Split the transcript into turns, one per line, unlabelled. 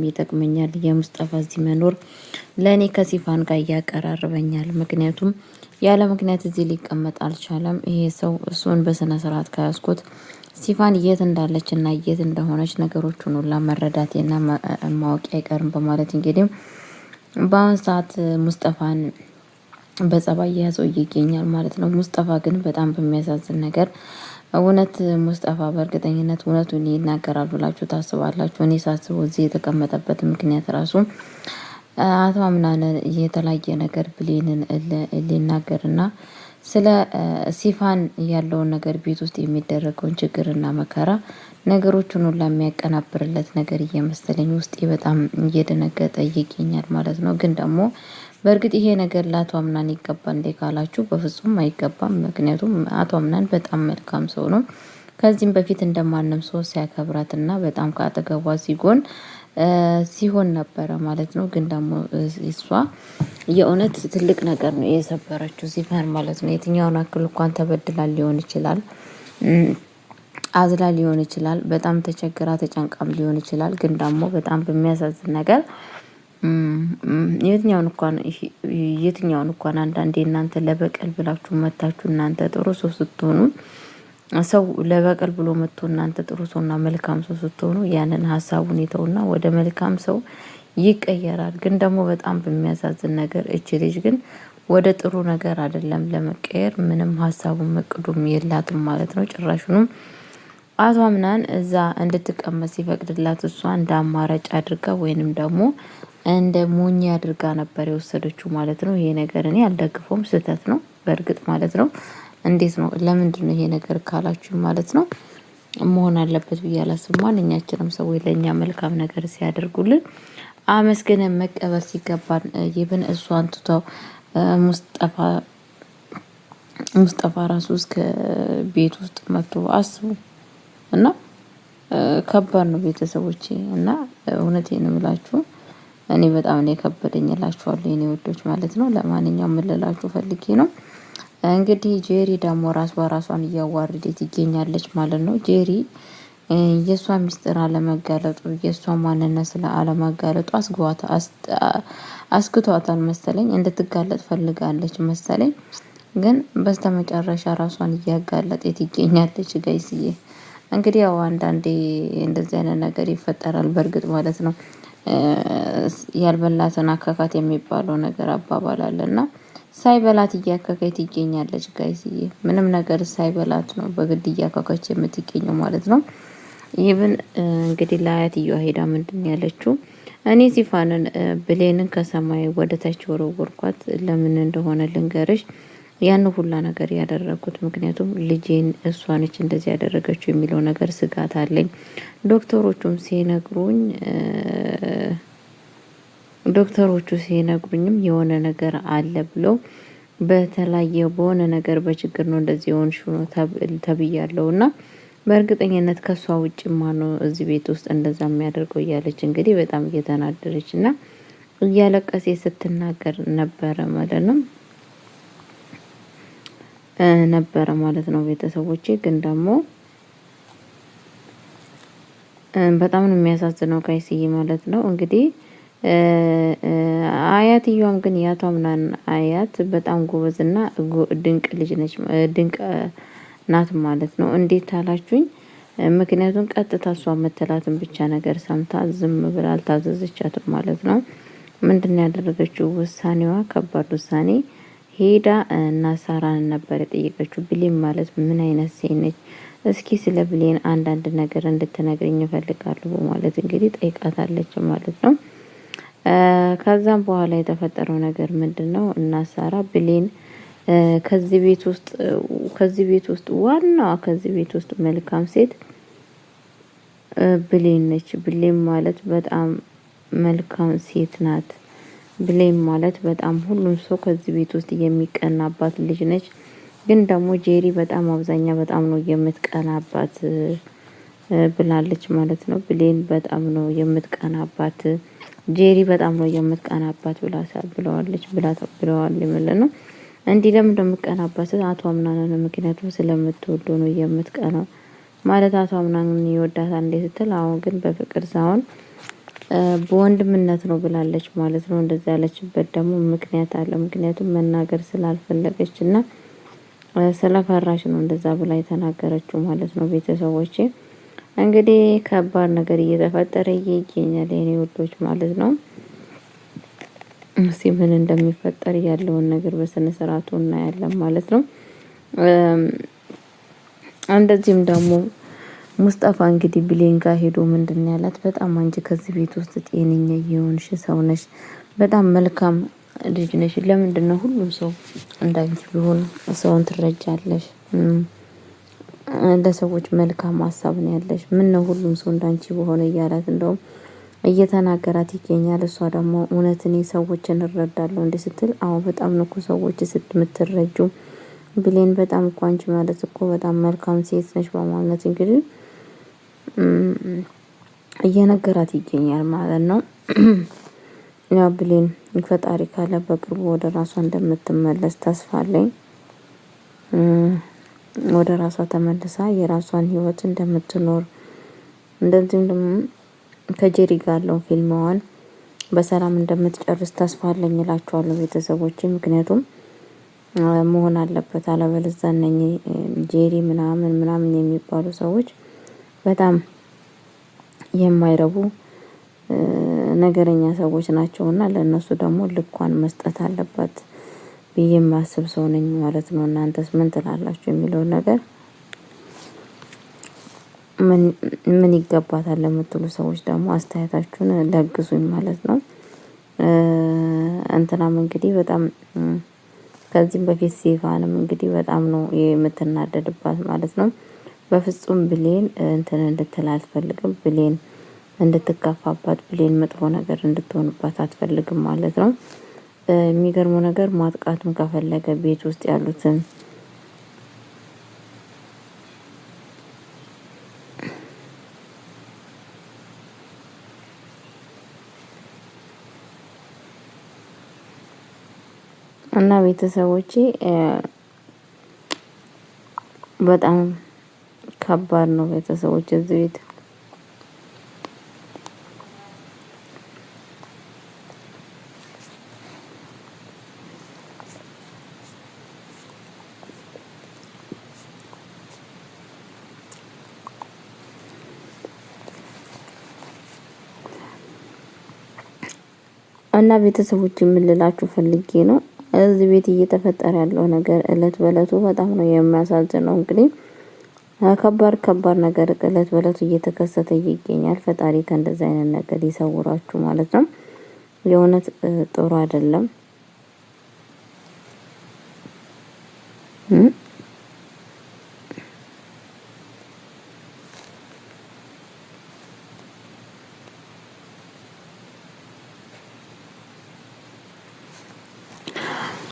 ይጠቅመኛል። የሙስጠፋ እዚህ መኖር ለእኔ ከሲፋን ጋር ያቀራርበኛል። ምክንያቱም ያለ ምክንያት እዚህ ሊቀመጥ አልቻለም። ይሄ ሰው እሱን በስነ ስርዓት ከያዝኩት ሲፋን የት እንዳለች እና የት እንደሆነች ነገሮችን ሁላ መረዳቴና ማወቅ አይቀርም በማለት እንግዲህ በአሁን ሰዓት ሙስጠፋን በጸባይ የያዘው ይገኛል ማለት ነው። ሙስጠፋ ግን በጣም በሚያሳዝን ነገር እውነት ሙስጠፋ በእርግጠኝነት እውነቱን ይናገራል ብላችሁ ታስባላችሁ? እኔ ሳስበው እዚህ የተቀመጠበት ምክንያት ራሱ አቶ አምናን የተለያየ ነገር ብሌንን ሊናገርና ስለ ሲፋን ያለውን ነገር ቤት ውስጥ የሚደረገውን ችግርና መከራ ነገሮችን ሁላ የሚያቀናብርለት ነገር እየመሰለኝ ውስጤ በጣም እየደነገጠ ይገኛል ማለት ነው። ግን ደግሞ በእርግጥ ይሄ ነገር ለአቶ አምናን ይገባል እንዴ ካላችሁ በፍጹም አይገባም። ምክንያቱም አቶ አምናን በጣም መልካም ሰው ነው። ከዚህም በፊት እንደማንም ሰው ሲያከብራትና በጣም ከአጠገቧ ሲሆን ነበረ ማለት ነው። ግን ደግሞ እሷ የእውነት ትልቅ ነገር ነው የሰበረችው ሲፈር ማለት ነው። የትኛውን አክል እንኳን ተበድላ ሊሆን ይችላል፣ አዝላ ሊሆን ይችላል፣ በጣም ተቸግራ ተጨንቃም ሊሆን ይችላል። ግን ደግሞ በጣም በሚያሳዝን ነገር የትኛውን እንኳን አንዳንዴ እናንተ ለበቀል ብላችሁ መታችሁ እናንተ ጥሩ ሰው ስትሆኑ ሰው ለበቀል ብሎ መጥቶ እናንተ ጥሩ ሰውና መልካም ሰው ስትሆኑ ያንን ሀሳቡን ይተውና ወደ መልካም ሰው ይቀየራል። ግን ደግሞ በጣም በሚያሳዝን ነገር እቺ ልጅ ግን ወደ ጥሩ ነገር አይደለም ለመቀየር ምንም ሀሳቡን መቅዱም የላትም ማለት ነው። ጭራሹንም አቶ አምናን እዛ እንድትቀመጥ ሲፈቅድላት እሷ እንደ አማራጭ አድርጋ ወይንም ደግሞ እንደ ሞኝ አድርጋ ነበር የወሰደችው ማለት ነው። ይሄ ነገር እኔ አልደግፈውም፣ ስህተት ነው በእርግጥ ማለት ነው። እንዴት ነው ለምንድነው ይሄ ነገር ካላችሁ ማለት ነው መሆን አለበት ብዬ አላስብም። ማንኛችንም ሰዎች ለእኛ መልካም ነገር ሲያደርጉልን አመስግነን መቀበል ሲገባን ይብን እሷን ትተው ሙስጠፋ ራሱ እስከ ቤት ውስጥ መጥቶ አስቡ እና ከባድ ነው ቤተሰቦቼ። እና እውነቴን እምላችሁ እኔ በጣም ነው የከበደኝ እላችኋለሁ የኔ ወዶች ማለት ነው። ለማንኛውም ምልላችሁ ፈልጌ ነው እንግዲህ ጄሪ ደግሞ ራስ በራሷን እያዋረደች ትገኛለች ማለት ነው። ጄሪ የእሷ ሚስጥር አለመጋለጡ የእሷ ማንነት ስለ አለመጋለጡ አስግቷታል መሰለኝ፣ እንድትጋለጥ ፈልጋለች መሰለኝ። ግን በስተመጨረሻ ራሷን እያጋለጠ ትገኛለች ጋይስዬ። እንግዲህ ያው አንዳንዴ እንደዚህ አይነት ነገር ይፈጠራል በእርግጥ ማለት ነው። ያልበላትን አካካት የሚባለው ነገር አባባል አለና ሳይበላት እያከከች ትገኛለች ጋይስዬ። ምንም ነገር ሳይበላት ነው በግድ እያከከች የምትገኘው ማለት ነው። ይብን እንግዲህ ለአያትየዋ ሄዳ ምንድን ያለችው እኔ ሲፋንን ብሌንን ከሰማይ ወደ ታች ወረወርኳት፣ ለምን እንደሆነ ልንገርሽ ያን ሁላ ነገር ያደረኩት ምክንያቱም ልጄን እሷ ነች እንደዚህ ያደረገችው የሚለው ነገር ስጋት አለኝ። ዶክተሮቹ ሲነግሩኝም የሆነ ነገር አለ ብለው በተለያየ በሆነ ነገር በችግር ነው እንደዚህ የሆንሽው ነው ተብያለሁና በእርግጠኝነት ከሷ ውጭ ማነው እዚህ ቤት ውስጥ እንደዛ የሚያደርገው እያለች እንግዲህ በጣም እየተናደረች እና እያለቀሰች ስትናገር ነበረ ማለት ነው ቤተሰቦቼ። ግን ደግሞ በጣም ነው የሚያሳዝነው ጋይስዬ ማለት ነው። እንግዲህ አያትየዋም ግን የአቶ አምናን አያት በጣም ጎበዝና ድንቅ ልጅ ነች፣ ድንቅ ናት ማለት ነው። እንዴት አላችሁኝ? ምክንያቱም ቀጥታ እሷ መተላትን ብቻ ነገር ሰምታ ዝም ብላ አልታዘዘቻትም ማለት ነው። ምንድነው ያደረገችው? ውሳኔዋ ከባድ ውሳኔ ሄዳ እና ሳራን ነበር የጠየቀችው። ብሌን ማለት ምን አይነት ሴት ነች? እስኪ ስለ ብሌን አንዳንድ ነገር እንድትነግረኝ እፈልጋለሁ በማለት እንግዲህ ጠይቃታለች ማለት ነው። ከዛም በኋላ የተፈጠረው ነገር ምንድነው? እና ሳራ ብሌን ከዚህ ቤት ውስጥ ዋናዋ ከዚህ ቤት ውስጥ መልካም ሴት ብሌን ነች። ብሌን ማለት በጣም መልካም ሴት ናት። ብሌን ማለት በጣም ሁሉም ሰው ከዚህ ቤት ውስጥ የሚቀናባት ልጅ ነች። ግን ደግሞ ጄሪ በጣም በጣም ነው የምትቀናባት ብላለች ማለት ነው። ብሌን በጣም ነው የምትቀናባት፣ ጄሪ በጣም ነው የምትቀናባት ብለዋል ማለት ነው። እንዲህ ለምን እንደምትቀናባት አቶ አምናን ምክንያቱም ስለምትወደው ነው የምትቀናው ማለት አቶ አምናን ይወዳታል እንዴ ስትል፣ አሁን ግን በፍቅር ሳይሆን በወንድምነት ነው ብላለች ማለት ነው። እንደዛ ያለችበት ደግሞ ምክንያት አለ። ምክንያቱም መናገር ስላልፈለገች እና ስለፈራሽ ነው እንደዛ ብላ የተናገረችው ማለት ነው። ቤተሰቦቼ እንግዲህ ከባድ ነገር እየተፈጠረ ይገኛል የኔ ውዶች ማለት ነው። እስኪ ምን እንደሚፈጠር ያለውን ነገር በስነ ስርዓቱ እናያለን ማለት ነው። እንደዚህም ደግሞ ሙስጠፋ እንግዲህ ብሌን ጋር ሄዶ ምንድን ያላት በጣም አንቺ ከዚህ ቤት ውስጥ ጤነኛ የሆንሽ ሰው ነሽ፣ በጣም መልካም ልጅ ነሽ። ለምንድነው ሁሉም ሰው እንዳንቺ ቢሆን ሰውን ትረጃለሽ? ለሰዎች መልካም ሀሳብ ነው ያለሽ። ምን ነው ሁሉም ሰው እንዳንቺ በሆነ እያላት እንደውም እየተናገራት ይገኛል። እሷ ደግሞ እውነት እኔ ሰዎችን እረዳለሁ እንዴ ስትል፣ አዎ በጣም ነው እኮ ሰዎች የምትረጁ ብሌን፣ በጣም እኮ አንቺ ማለት እኮ በጣም መልካም ሴት ነሽ በማለት እንግዲህ እየነገራት ይገኛል ማለት ነው። ያው ብሌን ፈጣሪ ካለ በቅርቡ ወደ ራሷ እንደምትመለስ ተስፋ አለኝ። ወደ ራሷ ተመልሳ የራሷን ህይወት እንደምትኖር እንደዚህም ደግሞ ከጄሪ ጋር ያለው ፊልሟን በሰላም እንደምትጨርስ ተስፋ አለኝ እላችኋለሁ ቤተሰቦቼ። ምክንያቱም መሆን አለበት፣ አለበለዚያ እነኚህ ጄሪ ምናምን የሚባሉ ሰዎች በጣም የማይረቡ ነገረኛ ሰዎች ናቸውና ለእነሱ ደግሞ ልኳን መስጠት አለባት ብዬ የማስብ ሰው ነኝ ማለት ነው። እናንተስ ምን ትላላችሁ የሚለውን ነገር ምን ይገባታል ለምትሉ ሰዎች ደግሞ አስተያየታችሁን ለግሱኝ ማለት ነው። እንትናም እንግዲህ በጣም ከዚህም በፊት ሲፋንም እንግዲህ በጣም ነው የምትናደድባት ማለት ነው። በፍጹም ብሌን እንትን እንድትል አትፈልግም። ብሌን እንድትከፋባት፣ ብሌን መጥፎ ነገር እንድትሆንባት አትፈልግም ማለት ነው። የሚገርመው ነገር ማጥቃቱን ከፈለገ ቤት ውስጥ ያሉትን እና ቤተሰቦቼ በጣም ከባድ ነው ቤተሰቦች እዚህ ቤት እና ቤተሰቦች የምልላችሁ ፈልጌ ነው። እዚህ ቤት እየተፈጠረ ያለው ነገር እለት በእለቱ በጣም ነው የሚያሳዝነው። እንግዲህ ከባድ ነገር እለት በእለቱ እየተከሰተ ይገኛል። ፈጣሪ ከእንደዚህ አይነት ነገር ይሰውራችሁ ማለት ነው። የእውነት ጥሩ አይደለም።